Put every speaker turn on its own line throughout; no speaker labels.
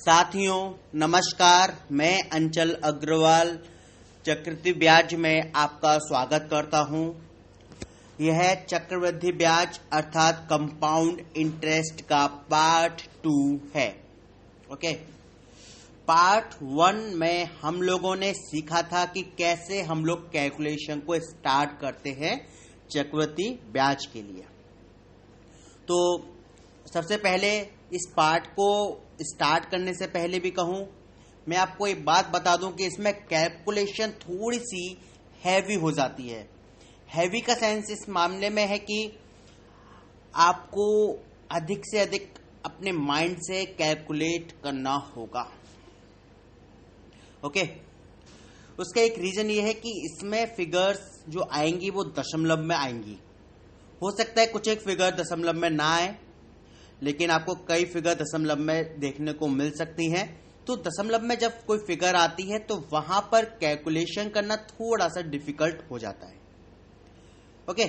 साथियों नमस्कार, मैं अंचल अग्रवाल चक्रवृद्धि ब्याज में आपका स्वागत करता हूं। यह चक्रवृद्धि ब्याज अर्थात कंपाउंड इंटरेस्ट का पार्ट 2 है। ओके, पार्ट 1 में हम लोगों ने सीखा था कि कैसे हम लोग कैलकुलेशन को स्टार्ट करते हैं चक्रवृद्धि ब्याज के लिए। तो सबसे पहले इस पार्ट को स्टार्ट करने से पहले भी कहूं, मैं आपको एक बात बता दूं कि इसमें कैलकुलेशन थोड़ी सी हैवी हो जाती है। हैवी का सेंस इस मामले में है कि आपको अधिक से अधिक अपने माइंड से कैलकुलेट करना होगा। ओके, उसका एक रीजन ये है कि इसमें फिगर्स जो आएंगी वो दशमलव में आएंगी। हो सकता है कुछ एक फिगर दशमलव में ना आए, लेकिन आपको कई फिगर दशमलव में देखने को मिल सकती हैं। तो दशमलव में जब कोई फिगर आती है तो वहां पर कैलकुलेशन करना थोड़ा सा डिफिकल्ट हो जाता है। ओके,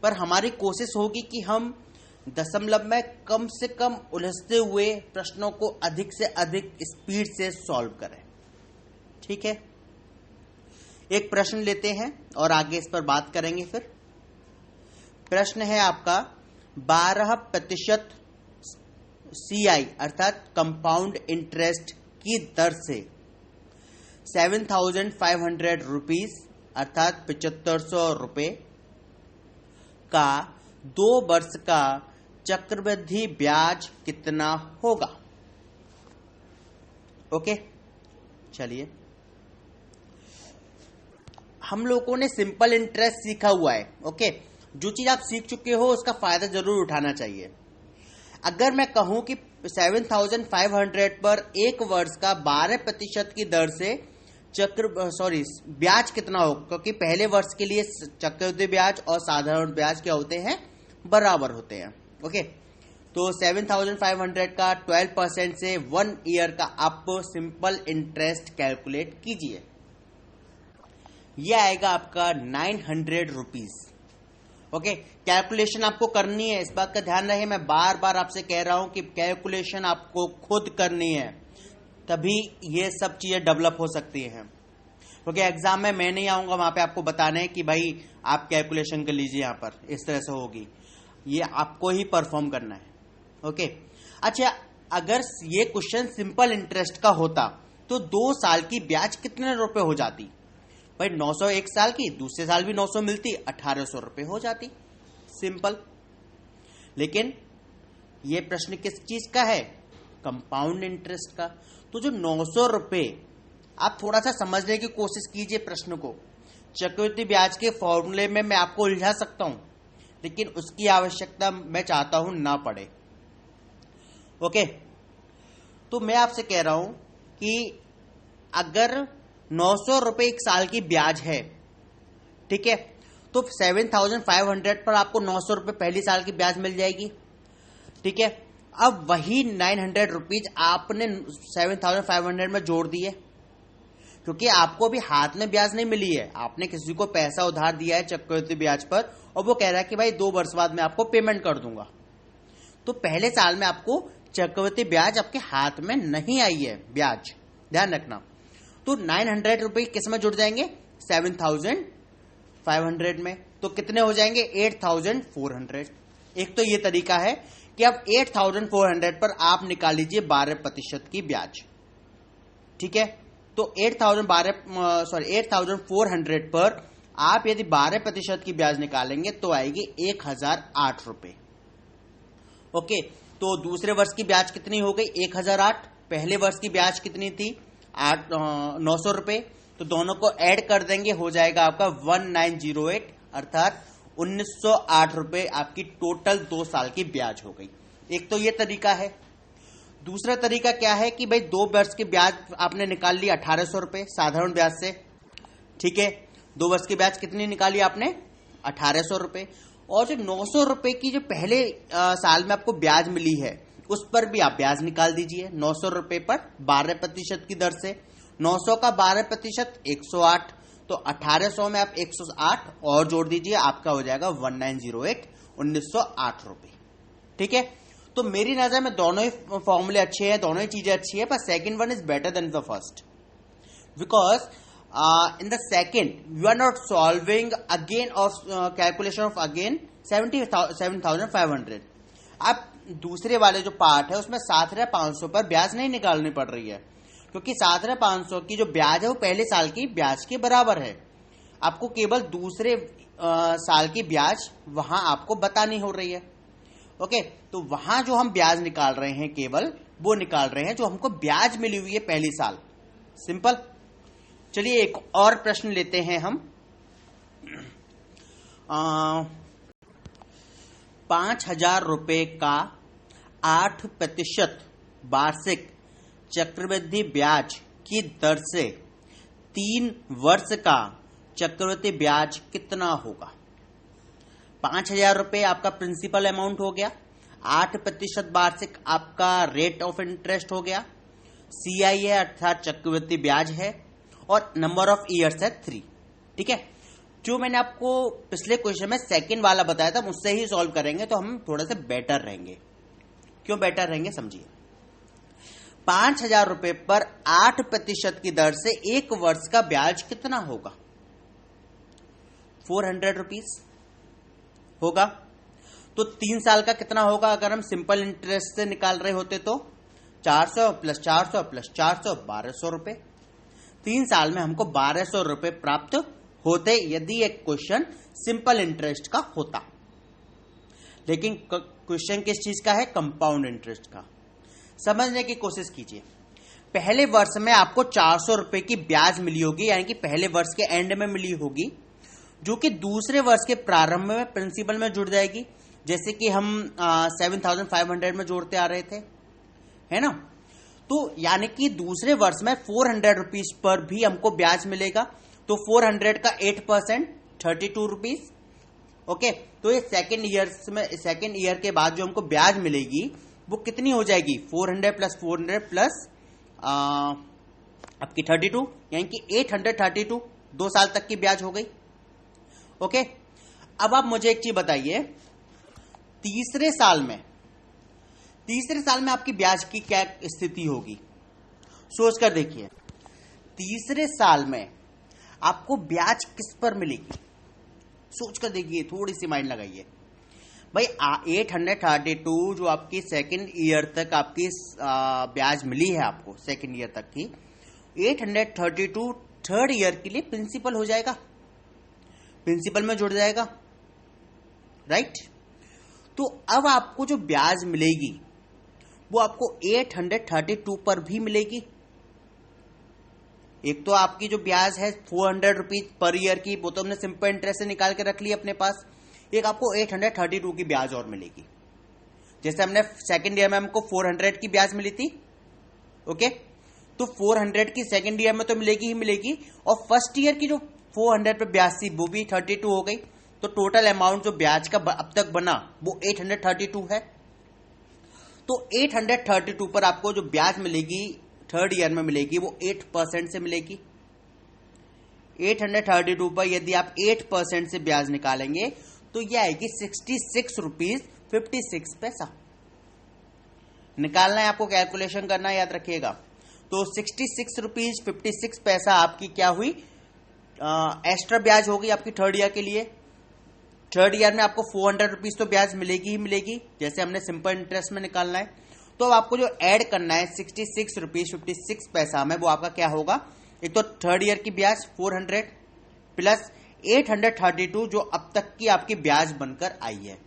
पर हमारी कोशिश होगी कि हम दशमलव में कम से कम उलझते हुए प्रश्नों को अधिक से अधिक स्पीड से सॉल्व करें। ठीक है, एक प्रश्न लेते हैं और आगे इस पर बात करेंगे। फिर प्रश्न है आपका 12% CI अर्थात कंपाउंड इंटरेस्ट की दर से 7,500 रुपीज अर्थात 7500 रुपए का 2 वर्ष का चक्रवृद्धि ब्याज कितना होगा। ओके, चलिए, हम लोगों ने सिंपल इंटरेस्ट सीखा हुआ है। ओके, जो चीज आप सीख चुके हो उसका फायदा जरूर उठाना चाहिए। अगर मैं कहूं कि 7,500 पर 1 वर्ष का 12% की दर से ब्याज कितना हो, क्योंकि पहले वर्ष के लिए चक्रवृद्धि ब्याज और साधारण ब्याज क्या होते हैं, बराबर होते हैं। ओके, तो 7,500 का 12% से 1 ईयर का आप सिंपल इंटरेस्ट कैलकुलेट कीजिए। यह आएगा आपका 900 रुपीज। ओके, कैलकुलेशन आपको करनी है, इस बात का ध्यान रहे। मैं बार बार आपसे कह रहा हूं कि कैलकुलेशन आपको खुद करनी है, तभी ये सब चीजें डेवलप हो सकती हैं। क्योंकि एग्जाम में मैं नहीं आऊंगा वहां पे आपको बताने कि भाई आप कैलकुलेशन कर लीजिए, यहां पर इस तरह से होगी। ये आपको ही परफॉर्म करना है। ओके, अच्छा, अगर ये क्वेश्चन सिंपल इंटरेस्ट का होता तो 2 साल की ब्याज कितने रुपए हो जाती भाई? 900 एक साल की, दूसरे साल भी 900 मिलती, 1800 रुपए हो जाती, सिंपल। लेकिन यह प्रश्न किस चीज का है? कंपाउंड इंटरेस्ट का। तो जो 900 रुपए, आप थोड़ा सा समझने की कोशिश कीजिए प्रश्न को। चक्रवृद्धि ब्याज के फॉर्मूले में मैं आपको उलझा सकता हूं, लेकिन उसकी आवश्यकता मैं चाहता हूं ना पड़े। ओके, तो मैं आपसे कह रहा हूं कि अगर 900 रुपए 1 साल की ब्याज है, ठीक है, तो 7,500 पर आपको 900 रुपए पहली साल की ब्याज मिल जाएगी। ठीक है, अब वही 900 रुपीज आपने 7,500 में जोड़ दिए, क्योंकि आपको भी हाथ में ब्याज नहीं मिली है। आपने किसी को पैसा उधार दिया है चक्रवृद्धि ब्याज पर, और वो कह रहा है कि भाई 2 वर्ष बाद मैं आपको पेमेंट कर दूंगा। तो पहले साल में आपको चक्रवृद्धि ब्याज आपके हाथ में नहीं आई है, ब्याज ध्यान रखना। तो 900 रुपए किस में जुड़ जाएंगे? 7,500 में। तो कितने हो जाएंगे? 8,400। एक तो ये तरीका है कि अब 8,400 पर आप निकाल लीजिए 12% की ब्याज। ठीक है, तो 8,400 पर आप यदि 12% की ब्याज निकालेंगे तो आएगी 1,008 रुपए। ओके, तो दूसरे वर्ष की ब्याज कितनी हो गई? 1,008। पहले वर्ष की ब्याज कितनी थी? 900 रुपए। तो दोनों को ऐड कर देंगे, हो जाएगा आपका 1908 अर्थात 1,908 रुपए आपकी टोटल 2 साल की ब्याज हो गई। एक तो ये तरीका है। दूसरा तरीका क्या है कि भाई 2 वर्ष की ब्याज आपने निकाल ली 1,800 रुपए साधारण ब्याज से। ठीक है, 2 वर्ष की ब्याज कितनी निकाली आपने? 1,800 रुपए। और जो 900 रुपए की जो पहले साल में आपको ब्याज मिली है, उस पर भी आप ब्याज निकाल दीजिए 900 रुपए पर 12% की दर से। 900 का 12% 108, तो 1800 में आप 108 और जोड़ दीजिए, आपका हो जाएगा 1908 रुपए। ठीक है, तो मेरी नजर में दोनों ही फॉर्मूले अच्छे हैं, दोनों ही चीजें अच्छी है, पर second one is better than the first, because in the second you are not solving again of calculation of again 77,500. अब दूसरे वाले जो पार्ट है उसमें 7,500 पर ब्याज नहीं निकालनी पड़ रही है, क्योंकि 7,500 की जो ब्याज है वो पहले साल की ब्याज के बराबर है। आपको केवल दूसरे साल की ब्याज वहां आपको बतानी हो रही है। ओके, तो वहां जो हम ब्याज निकाल रहे हैं केवल वो निकाल रहे हैं जो हमको ब्याज मिली हुई है पहली साल। सिंपल। चलिए एक और प्रश्न लेते हैं हम। 5,000 रुपए का 8% वार्षिक चक्रवृद्धि ब्याज की दर से 3 वर्ष का चक्रवृद्धि ब्याज कितना होगा? 5,000 रुपए आपका प्रिंसिपल अमाउंट हो गया, 8% वार्षिक आपका रेट ऑफ इंटरेस्ट हो गया, CI है अर्थात चक्रवृद्धि ब्याज है, और नंबर ऑफ ईयर्स है 3। ठीक है, जो मैंने आपको पिछले क्वेश्चन में सेकंड वाला बताया था उससे ही सॉल्व करेंगे तो हम थोड़ा सा बेटर रहेंगे। क्यों बेटर रहेंगे समझिए। 5,000 रुपए पर 8% की दर से 1 वर्ष का ब्याज कितना होगा? 400 रुपीज होगा। तो 3 साल का कितना होगा अगर हम सिंपल इंटरेस्ट से निकाल रहे होते तो 400 प्लस 400 प्लस 400 1200 रुपए। 3 साल में हमको 1200 रुपए प्राप्त होते यदि एक क्वेश्चन सिंपल इंटरेस्ट का होता। लेकिन क्वेश्चन किस चीज का है? कंपाउंड इंटरेस्ट का। समझने की कोशिश कीजिए। पहले वर्ष में आपको 400 रुपए की ब्याज मिली होगी, यानी कि पहले वर्ष के एंड में मिली होगी, जो कि दूसरे वर्ष के प्रारंभ में प्रिंसिपल में जुड़ जाएगी, जैसे कि हम 7,500 में जोड़ते आ रहे थे, है ना। तो यानी कि दूसरे वर्ष में 400 रुपीज पर भी हमको ब्याज मिलेगा। तो 400 का 8% 32 रुपीज। ओके, तो ये सेकेंड ईयर के बाद जो हमको ब्याज मिलेगी वो कितनी हो जाएगी? 400 प्लस 400 प्लस आपकी 32, यानी कि 832। 2 साल तक की ब्याज हो गई। ओके, अब आप मुझे एक चीज बताइए, तीसरे साल में आपकी ब्याज की क्या स्थिति होगी? सोच कर देखिए। तीसरे साल में आपको ब्याज किस पर मिलेगी? सोच कर देखिए, थोड़ी सी माइंड लगाइए भाई। 832 जो आपकी सेकेंड ईयर तक आपकी ब्याज मिली है आपको, सेकेंड ईयर तक की, 832 थर्ड ईयर के लिए प्रिंसिपल हो जाएगा, प्रिंसिपल में जुड़ जाएगा, राइट। तो अब आपको जो ब्याज मिलेगी वो आपको 832 पर भी मिलेगी। एक तो आपकी जो ब्याज है 400 रुपीज पर ईयर की, वो तो हमने सिंपल इंटरेस्ट से निकाल के रख ली अपने पास। एक आपको 832 की ब्याज और मिलेगी। जैसे हमने सेकेंड ईयर में हमको 400 की ब्याज मिली थी, ओके, तो 400 की सेकेंड ईयर में तो मिलेगी ही मिलेगी, और फर्स्ट ईयर की जो 400 पे ब्याज थी वो भी 32 हो गई। तो टोटल अमाउंट जो ब्याज का अब तक बना वो 832 है। तो 832 पर आपको जो ब्याज मिलेगी थर्ड ईयर में मिलेगी वो 8% से मिलेगी। 832 पर यदि आप 8% से ब्याज निकालेंगे तो यह आएगी 66 रुपीज 56 पैसा। निकालना है आपको, कैलकुलेशन करना है, याद रखिएगा। तो 66 रुपीज 56 पैसा आपकी क्या हुई? एक्स्ट्रा ब्याज होगी आपकी थर्ड ईयर के लिए। थर्ड ईयर में आपको 400 रुपीज तो ब्याज मिलेगी ही मिलेगी, जैसे हमने सिंपल इंटरेस्ट में निकालना है। तो अब आपको जो ऐड करना है 66 रुपीज 56 पैसा में, वो आपका क्या होगा? एक तो थर्ड ईयर की ब्याज 400 प्लस 832 जो अब तक की आपकी ब्याज बनकर आई है,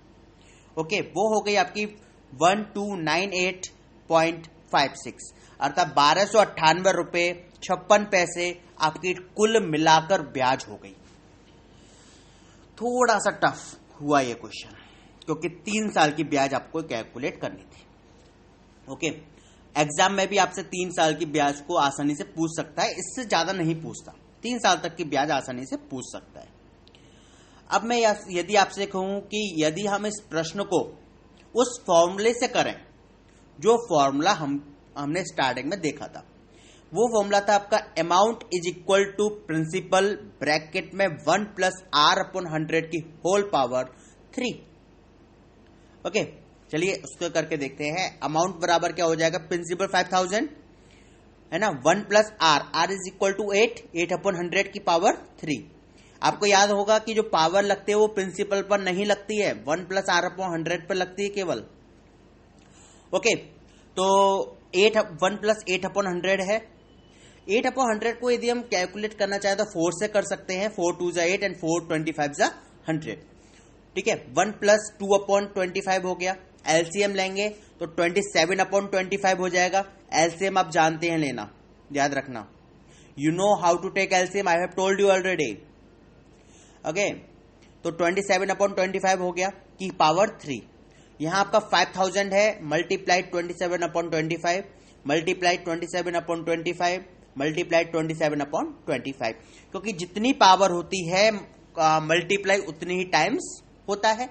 ओके, वो हो गई आपकी 1298.56, अर्थात 1298 रुपए 56 पैसे आपकी कुल मिलाकर ब्याज हो गई। थोड़ा सा टफ हुआ ये क्वेश्चन, क्योंकि 3 साल की ब्याज आपको कैलकुलेट करनी थी। ओके, एग्जाम में भी आपसे 3 साल की ब्याज को आसानी से पूछ सकता है, इससे ज्यादा नहीं पूछता। 3 साल तक की ब्याज आसानी से पूछ सकता है। अब मैं यदि आपसे कहूं कि यदि हम इस प्रश्न को उस फॉर्मूले से करें जो फॉर्मूला हमने स्टार्टिंग में देखा था, वो फॉर्मूला था आपका amount is equal to principal bracket में 1 प्लस R/100 की होल पावर 3। ओके, चलिए उसको करके देखते हैं। अमाउंट बराबर क्या हो जाएगा, प्रिंसिपल 5000 है ना, 1 plus R is equal to 8 upon 100 की पावर 3। आपको याद होगा कि जो पावर लगते हैं वो प्रिंसिपल पर नहीं लगती है, 1 प्लस आर अपॉन 100 पर लगती है केवल। ओके, तो 1 प्लस 8 अपॉन 100 है। 8 अपॉन 100 को यदि हम कैलकुलेट करना चाहें तो 4 से कर सकते हैं, 4 2 जा 8 एंड 4 25 जा 100। ठीक है, 1 प्लस 2 अपॉन 25 हो गया। एलसीएम लेंगे तो 27 अपॉन 25 हो जाएगा। एलसीएम आप जानते हैं लेना, याद रखना। You know how to take LCM, I have told you already. Okay, तो 27 अपॉन 25 हो गया की पावर 3। यहां आपका 5000 है, multiplied 27 upon 25, multiplied 27 upon 25, multiplied 27 upon 25, क्योंकि जितनी पावर होती है मल्टीप्लाई उतनी ही टाइम्स होता है।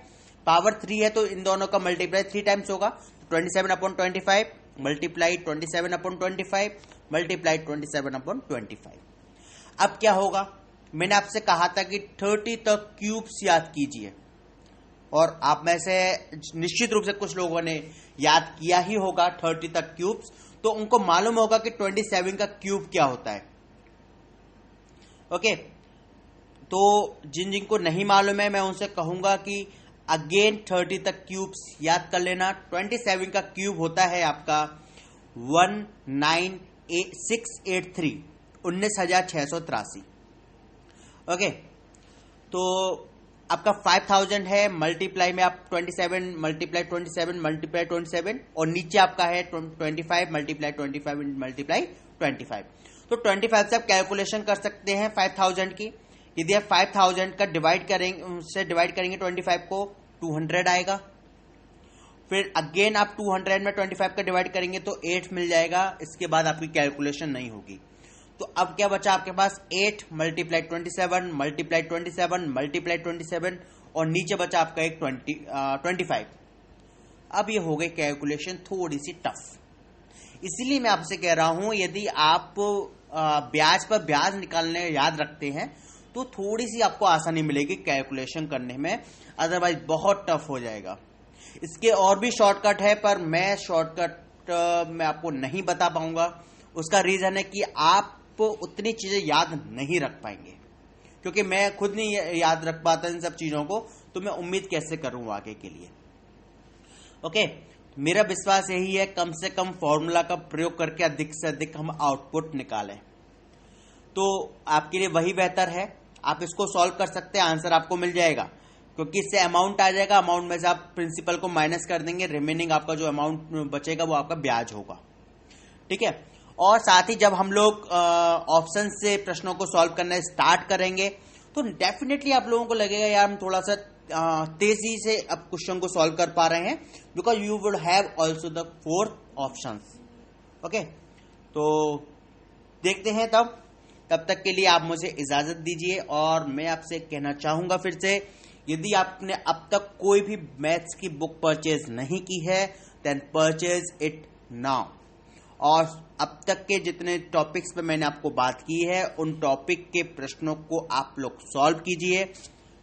पावर 3 है तो इन दोनों का मल्टीप्लाई 3 टाइम्स होगा। 27 upon 25 multiply 27 upon 25 multiply 27 upon 25। अब क्या होगा, मैंने आपसे कहा था कि 30 तक क्यूब्स याद कीजिए, और आप में से निश्चित रूप से कुछ लोगों ने याद किया ही होगा 30 तक क्यूब्स, तो उनको मालूम होगा कि 27 का क्यूब क्या होता है। ओके, तो जिन जिनको नहीं मालूम है मैं उनसे कहूंगा कि अगेन 30 तक क्यूब्स याद कर लेना। 27 का क्यूब होता है आपका 19683, 19683। ओके, तो आपका 5000 है, मल्टीप्लाई में आप 27 मल्टीप्लाई 27 मल्टीप्लाई 27, और नीचे आपका है 25 मल्टीप्लाई 25 मल्टीप्लाई 25। तो 25 से आप कैलकुलेशन कर सकते हैं 5000 की। यदि आप 5000 का डिवाइड करेंगे 25 को, 200 आएगा। फिर अगेन आप 200 में 25 का डिवाइड करेंगे तो 8 मिल जाएगा। इसके बाद आपकी कैलकुलेशन नहीं होगी। तो अब क्या बचा आपके पास, 8 मल्टीप्लाई 27 मल्टीप्लाई 27 मल्टीप्लाई 27, और नीचे बचा आपका एक 25। अब ये हो गई कैलकुलेशन थोड़ी सी टफ, इसीलिए मैं आपसे कह रहा हूं यदि आप ब्याज पर ब्याज निकालने याद रखते हैं तो थोड़ी सी आपको आसानी मिलेगी कैलकुलेशन करने में, अदरवाइज बहुत टफ हो जाएगा। इसके और भी शॉर्टकट है, पर मैं शॉर्टकट में आपको नहीं बता पाऊंगा। उसका रीजन है कि आप उतनी चीजें याद नहीं रख पाएंगे, क्योंकि मैं खुद नहीं याद रख पाता इन सब चीजों को, तो मैं उम्मीद कैसे करूं आगे के लिए। ओके, मेरा विश्वास यही है कम से कम फॉर्मूला का प्रयोग करके अधिक से अधिक हम आउटपुट निकालें, तो आपके लिए वही बेहतर है। आप इसको सॉल्व कर सकते हैं, आंसर आपको मिल जाएगा, क्योंकि इससे अमाउंट आ जाएगा। अमाउंट में से आप प्रिंसिपल को माइनस कर देंगे, रिमेनिंग आपका जो अमाउंट बचेगा वो आपका ब्याज होगा। ठीक है, और साथ ही जब हम लोग ऑप्शन से प्रश्नों को सॉल्व करना स्टार्ट करेंगे तो डेफिनेटली आप लोगों को लगेगा यार हम थोड़ा सा तेजी से अब क्वेश्चन को सॉल्व कर पा रहे हैं, because you would have also the 4 options. Okay, तो देखते हैं तब तक के लिए आप मुझे इजाजत दीजिए, और मैं आपसे कहना चाहूंगा फिर से, यदि आपने अब तक कोई भी मैथ्स की बुक परचेज नहीं की है देन परचेज इट नाउ। और अब तक के जितने टॉपिक्स पे मैंने आपको बात की है उन टॉपिक के प्रश्नों को आप लोग सॉल्व कीजिए।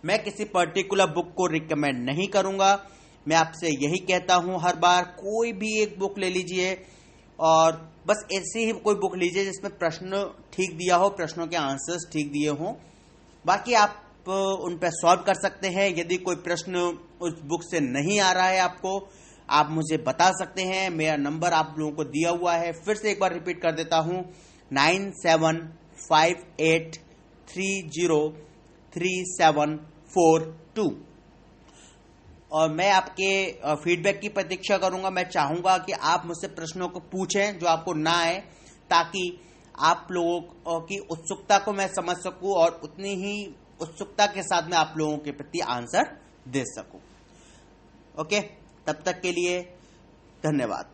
मैं किसी पर्टिकुलर बुक को रिकमेंड नहीं करूंगा, मैं आपसे यही कहता हूं हर बार, कोई भी एक बुक ले लीजिए और बस ऐसी ही कोई बुक लीजिए जिसमें प्रश्न ठीक दिया हो, प्रश्नों के आंसर्स ठीक दिए हों। बाकी आप उन पर सॉल्व कर सकते हैं। यदि कोई प्रश्न उस बुक से नहीं आ रहा है आपको, आप मुझे बता सकते हैं। मेरा नंबर आप लोगों को दिया हुआ है, फिर से एक बार रिपीट कर देता हूं, 9758303742। और मैं आपके फीडबैक की प्रतीक्षा करूंगा। मैं चाहूंगा कि आप मुझसे प्रश्नों को पूछें जो आपको ना आए, ताकि आप लोगों की उत्सुकता को मैं समझ सकूं और उतनी ही उत्सुकता के साथ मैं आप लोगों के प्रति आंसर दे सकूं। ओके, तब तक के लिए धन्यवाद।